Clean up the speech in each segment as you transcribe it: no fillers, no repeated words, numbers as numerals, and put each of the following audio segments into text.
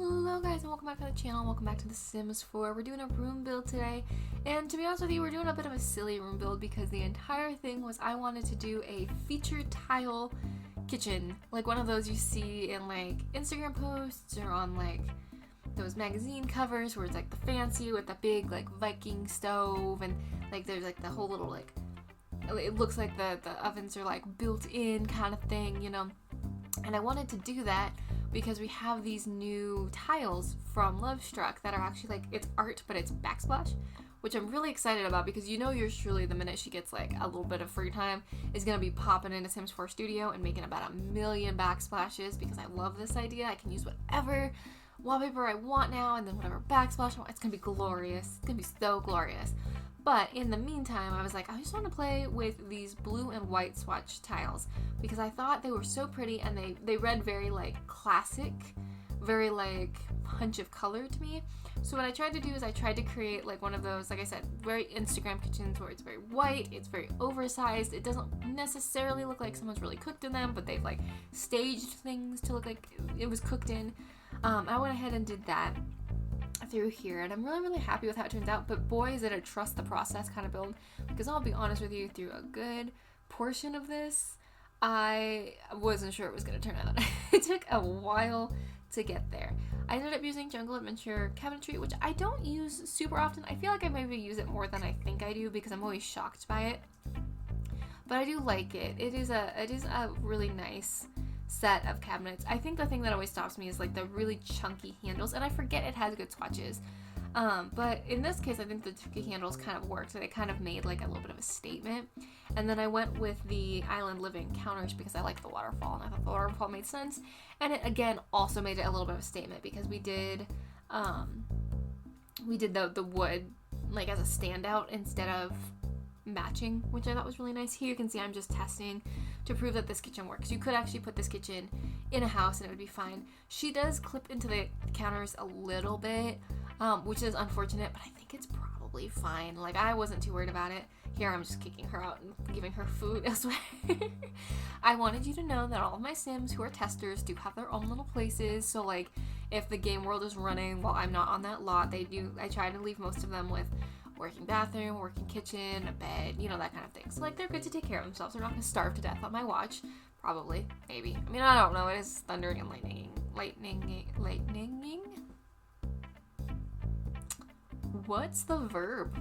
Hello guys and welcome back to the channel. Welcome back to The Sims 4. We're doing a room build today, and to be honest with you, we're doing a bit of a silly room build because the entire thing was I wanted to do a featured tile kitchen, like one of those you see in like Instagram posts or on like those magazine covers where it's like the fancy with the big like Viking stove, and like there's like the whole little like, it looks like the ovens are like built in kind of thing, you know. And I wanted to do that because we have these new tiles from Loafer that are actually like, it's art but it's backsplash, which I'm really excited about because you know yours truly, the minute she gets like a little bit of free time, is gonna be popping into Sims 4 Studio and making about 1,000,000 backsplashes because I love this idea. I can use whatever wallpaper I want now, and then whatever backsplash I want. It's gonna be glorious. It's gonna be so glorious. But in the meantime, I was like, I just want to play with these blue and white swatch tiles because I thought they were so pretty, and they read very like classic, very like punch of color to me. So what I tried to do is I tried to create like one of those, like I said, very Instagram kitchens where it's very white, it's very oversized. It doesn't necessarily look like someone's really cooked in them, but they've like staged things to look like it was cooked in. I went ahead and did that through here, and I'm really happy with how it turns out. But boy, is it a trust the process kind of build, because I'll be honest with you, through a good portion of this I wasn't sure it was going to turn out. It took a while to get there. I ended up using Jungle Adventure cabinetry, which I don't use super often. I feel like I maybe use it more than I think I do because I'm always shocked by it, but I do like it. It is a really nice set of cabinets. I think the thing that always stops me is like the really chunky handles, and I forget it has good swatches. But in this case, I think the chunky handles kind of worked, and it kind of made like a little bit of a statement. And then I went with the island living counters because I like the waterfall, and I thought the waterfall made sense. And it again also made it a little bit of a statement because we did the wood like as a standout instead of matching, which I thought was really nice. Here you can see I'm just testing to prove that this kitchen works. You could actually put this kitchen in a house and it would be fine. She does clip into the counters a little bit, which is unfortunate, but I think it's probably fine. Like, I wasn't too worried about it. Here I'm just kicking her out and giving her food elsewhere. I wanted you to know that all of my Sims who are testers do have their own little places. So like if the game world is running while I'm not on that lot, I try to leave most of them with working bathroom, working kitchen, a bed, you know, that kind of thing. So like they're good to take care of themselves. They're not going to starve to death on my watch. Probably, maybe. I mean, I don't know. It is thundering and lightning. What's the verb?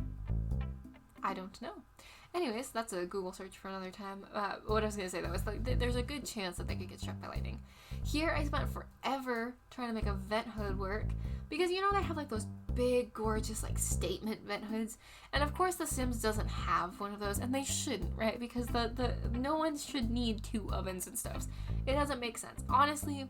I don't know. Anyways, that's a Google search for another time. What I was going to say though is like there's a good chance that they could get struck by lightning. Here I spent forever trying to make a vent hood work because you know they have like those big gorgeous like statement vent hoods, and of course the Sims doesn't have one of those, and they shouldn't, right? Because the no one should need 2 ovens and stoves. It doesn't make sense. Honestly,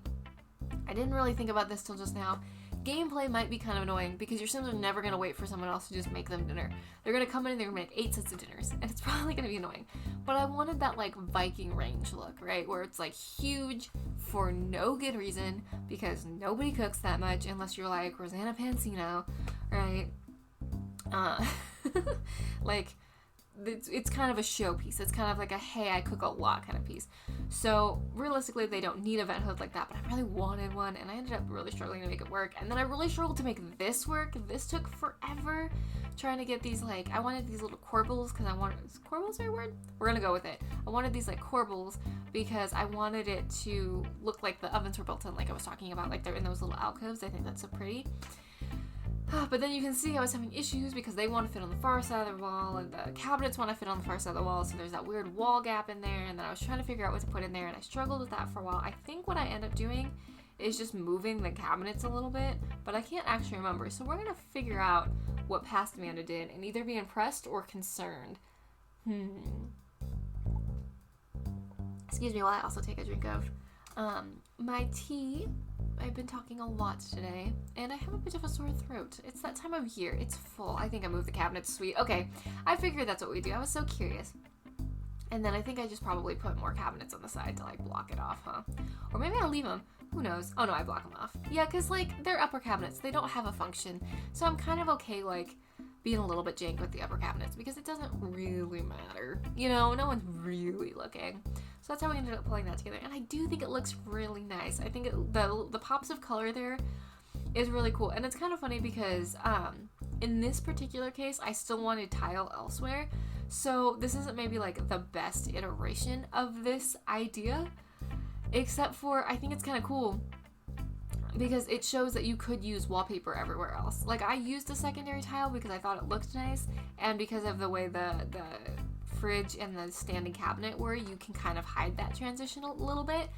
I didn't really think about this till just now. Gameplay might be kind of annoying because your Sims are never going to wait for someone else to just make them dinner. They're going to come in and they're going to make 8 sets of dinners, and it's probably going to be annoying. But I wanted that like Viking range look, right? Where it's like huge for no good reason because nobody cooks that much unless you're like Rosanna Pansino, right? Like it's kind of a showpiece. It's kind of like a hey, I cook a lot kind of piece. So realistically, they don't need a vent hood like that, but I really wanted one, and I ended up really struggling to make it work. And then I really struggled to make this work. This took forever trying to get these, like, I wanted these little corbels because is corbels a word? We're gonna go with it. I wanted these like corbels because I wanted it to look like the ovens were built in, like I was talking about, like they're in those little alcoves. I think that's so pretty. But then you can see I was having issues because they want to fit on the far side of the wall, and the cabinets want to fit on the far side of the wall, so there's that weird wall gap in there, and then I was trying to figure out what to put in there, and I struggled with that for a while. I think what I end up doing is just moving the cabinets a little bit, but I can't actually remember, so we're going to figure out what Past Amanda did and either be impressed or concerned. Excuse me while I also take a drink of my tea. I've been talking a lot today, and I have a bit of a sore throat. It's that time of year. It's full. I think I moved the cabinets. Sweet. Okay, I figured that's what we do. I was so curious. And then I think I just probably put more cabinets on the side to, like, block it off, huh? Or maybe I'll leave them. Who knows? Oh, no, I block them off. Yeah, because, like, they're upper cabinets. They don't have a function. So I'm kind of okay, like, being a little bit jank with the upper cabinets because it doesn't really matter. You know, no one's really looking. So that's how we ended up pulling that together. And I do think it looks really nice. I think the pops of color there is really cool. And it's kind of funny because in this particular case, I still wanted tile elsewhere. So this isn't maybe like the best iteration of this idea, except for I think it's kind of cool because it shows that you could use wallpaper everywhere else. Like, I used a secondary tile because I thought it looked nice, and because of the way the fridge and the standing cabinet were, you can kind of hide that transition a little bit.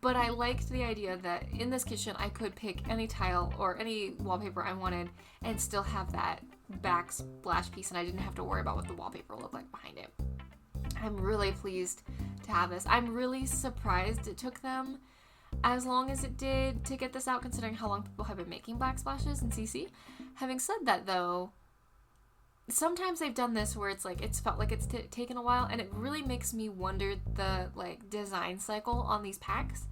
But I liked the idea that in this kitchen I could pick any tile or any wallpaper I wanted and still have that backsplash piece, and I didn't have to worry about what the wallpaper looked like behind it. I'm really pleased to have this. I'm really surprised it took them as long as it did to get this out, considering how long people have been making backsplashes in CC. Having said that, though, sometimes they've done this where it's like it's felt like it's taken a while, and it really makes me wonder the like design cycle on these packs.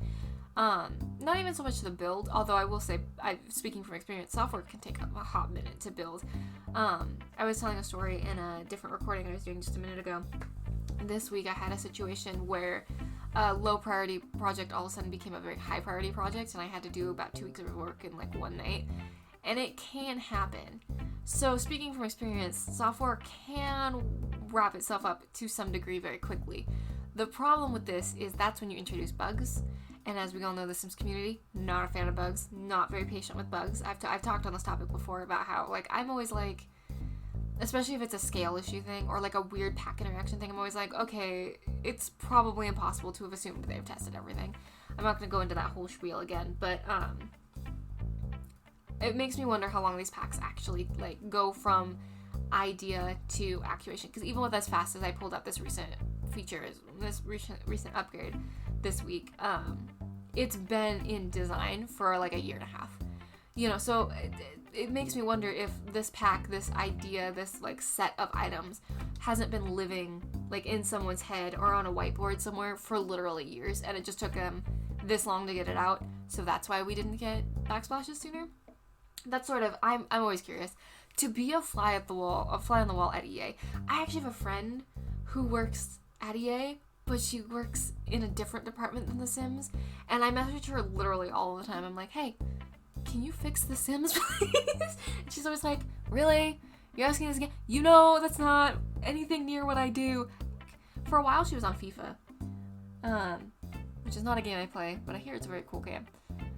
Not even so much the build, although I will say, speaking from experience, software can take a hot minute to build. I was telling a story in a different recording I was doing just a minute ago. This week I had a situation where a low priority project all of a sudden became a very high priority project, and I had to do about 2 weeks of work in like one night, and it can happen. So speaking from experience, software can wrap itself up to some degree very quickly. The problem with this is that's when you introduce bugs, and as we all know, the Sims community, not a fan of bugs, not very patient with bugs. I've talked on this topic before about how, like, I'm always like, especially if it's a scale issue thing or like a weird pack interaction thing, I'm always like, okay, it's probably impossible to have assumed they've tested everything. I'm not going to go into that whole spiel again, but it makes me wonder how long these packs actually like go from idea to actuation. Because even with as fast as I pulled up this recent feature, this recent upgrade this week, it's been in design for like a year and a half. You know, so it makes me wonder if this pack, this idea, this like set of items hasn't been living like in someone's head or on a whiteboard somewhere for literally years, and it just took them this long to get it out. So that's why we didn't get backsplashes sooner. That's sort of, I'm always curious. To be a fly on the wall at EA. I actually have a friend who works at EA, but she works in a different department than The Sims, and I message her literally all the time. I'm like, hey, can you fix The Sims, please? And she's always like, really? You're asking this again? You know that's not anything near what I do. For a while, she was on FIFA, which is not a game I play, but I hear it's a very cool game.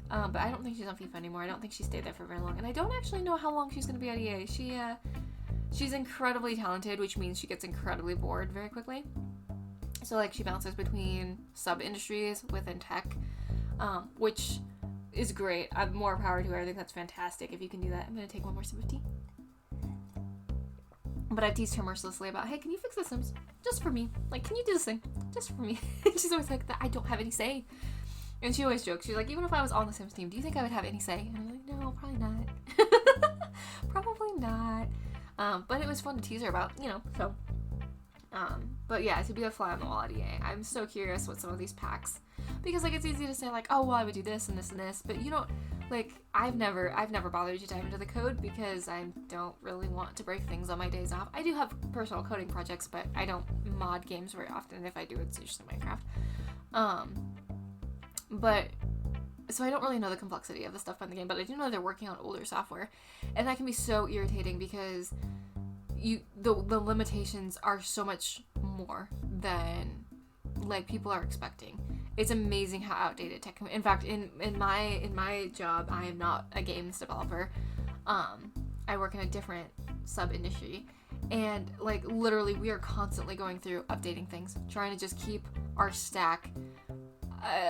But I don't think she's on FIFA anymore. I don't think she stayed there for very long, and I don't actually know how long she's going to be at EA. She's incredibly talented, which means she gets incredibly bored very quickly. So, like, she bounces between sub-industries within tech, which is great. I'm more power to her. I think that's fantastic if you can do that. I'm going to take one more sip of tea. But I've teased her mercilessly about, hey, can you fix The Sims? Just for me. Like, can you do this thing? Just for me. And she's always like, I don't have any say. And she always jokes. She's like, even if I was on the Sims team, do you think I would have any say? And I'm like, no, probably not. Probably not. But it was fun to tease her about, you know, so. But yeah, to be a fly on the wall at EA, I'm so curious what some of these packs, because like it's easy to say like, oh well, I would do this and this and this, but you don't, like, I've never bothered to dive into the code because I don't really want to break things on my days off. I do have personal coding projects, but I don't mod games very often. If I do, it's usually Minecraft. But so I don't really know the complexity of the stuff in the game, but I do know they're working on older software, and that can be so irritating because the limitations are so much more than like people are expecting. It's amazing how outdated tech can be. In fact, in my job, I am not a games developer. I work in a different sub industry, and like literally we are constantly going through updating things, trying to just keep our stack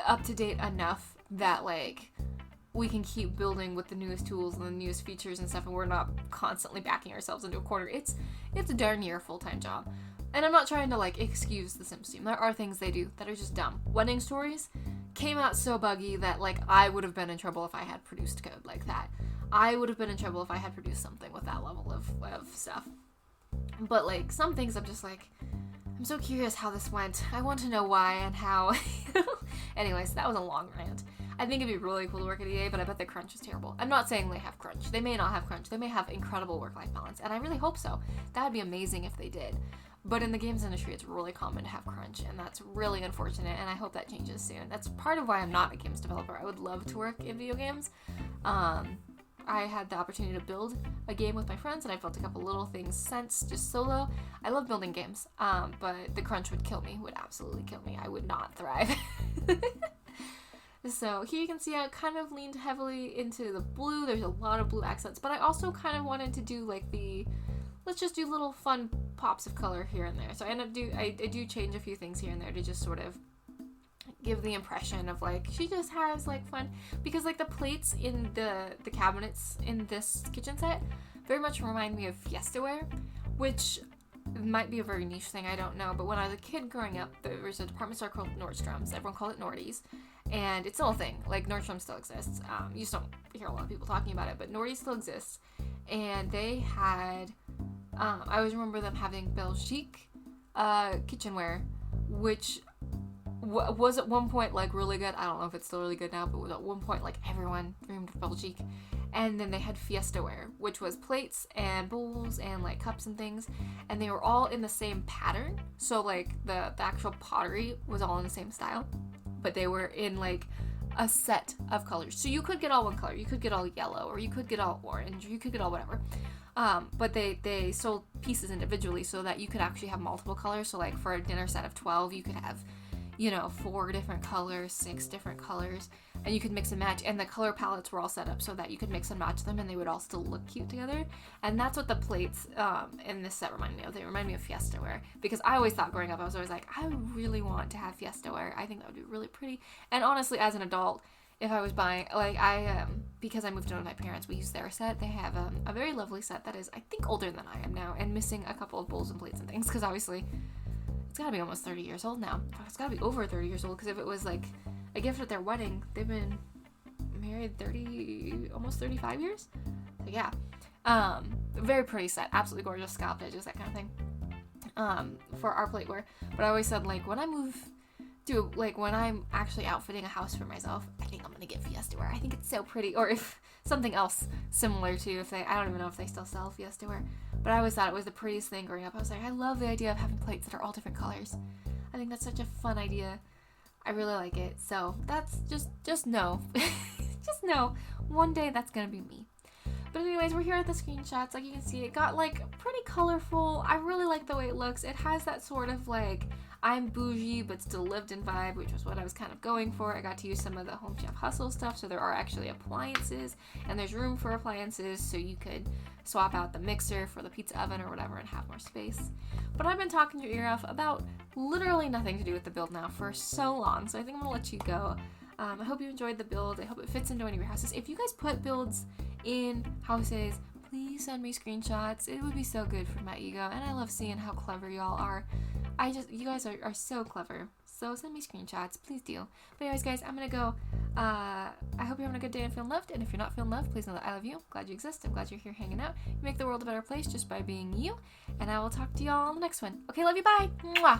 up to date enough that like we can keep building with the newest tools and the newest features and stuff, and we're not constantly backing ourselves into a corner. It's a darn near full-time job. And I'm not trying to like excuse the Sims team. There are things they do that are just dumb. Wedding Stories came out so buggy that like I would have been in trouble if I had produced code like that. I would have been in trouble if I had produced something with that level of stuff. But like some things I'm just like, I'm so curious how this went. I want to know why and how. Anyways, that was a long rant. I think it'd be really cool to work at EA, but I bet the crunch is terrible. I'm not saying they have crunch. They may not have crunch. They may have incredible work-life balance, and I really hope so. That would be amazing if they did. But in the games industry, it's really common to have crunch, and that's really unfortunate, and I hope that changes soon. That's part of why I'm not a games developer. I would love to work in video games, I had the opportunity to build a game with my friends, and I built a couple little things since, just solo. I love building games, but the crunch would kill me, would absolutely kill me. I would not thrive. So here you can see I kind of leaned heavily into the blue. There's a lot of blue accents, but I also kind of wanted to do like let's just do little fun pops of color here and there. So I do change a few things here and there to just sort of give the impression of like she just has like fun, because like the plates in the cabinets in this kitchen set very much remind me of Fiestaware, which might be a very niche thing, I don't know, but when I was a kid growing up, there was a department store called Nordstrom's. Everyone called it Nordy's, and it's still a thing. Like, Nordstrom still exists. You just don't hear a lot of people talking about it, but Nordy's still exists, and they had I always remember them having Belgique kitchenware, which was at one point like really good. I don't know if it's still really good now, but was at one point like everyone dreamed of Belgique. And then they had Fiestaware, which was plates and bowls and like cups and things, and they were all in the same pattern. So like the actual pottery was all in the same style, but they were in like a set of colors. So you could get all one color, you could get all yellow, or you could get all orange, or you could get all whatever. But they sold pieces individually so that you could actually have multiple colors. So like for a dinner set of 12, you could have, 4 different colors, 6 different colors, and you could mix and match. And the color palettes were all set up so that you could mix and match them, and they would all still look cute together. And that's what the plates in this set remind me of. They remind me of Fiestaware, because I always thought growing up, I was always like, I really want to have Fiestaware. I think that would be really pretty. And honestly, as an adult, if I was buying, like because I moved in with my parents, we use their set. They have a very lovely set that is, I think, older than I am now, and missing a couple of bowls and plates and things, because obviously it's gotta be almost 30 years old now. It's gotta be over 30 years old, because if it was like a gift at their wedding, they've been married almost 35 years. So yeah, very pretty set, absolutely gorgeous, scalloped edges, that kind of thing, for our plateware. But I always said, like, when I move to, like, when I'm actually outfitting a house for myself, I think I'm gonna get Fiestaware. I think it's so pretty. Or if something else similar to, I don't even know if they still sell Fiestaware, but I always thought it was the prettiest thing growing up. I was like, I love the idea of having plates that are all different colors. I think that's such a fun idea. I really like it. So that's just know. Just know, one day that's gonna be me. But anyways, we're here at the screenshots. Like you can see, it got like pretty colorful. I really like the way it looks. It has that sort of like I'm bougie but still lived in vibe, which was what I was kind of going for. I got to use some of the Home Chef Hustle stuff, so there are actually appliances, and there's room for appliances, so you could swap out the mixer for the pizza oven or whatever and have more space. But I've been talking your ear off about literally nothing to do with the build now for so long, so I think I'm gonna let you go. I hope you enjoyed the build. I hope it fits into any of your houses. If you guys put builds in houses, please send me screenshots. It would be so good for my ego, and I love seeing how clever y'all are. You guys are so clever. So send me screenshots, please do. But anyways, guys, I'm gonna go. I hope you're having a good day and feeling loved. And if you're not feeling loved, please know that I love you. Glad you exist. I'm glad you're here hanging out. You make the world a better place just by being you. And I will talk to y'all on the next one. Okay, love you. Bye. Mwah.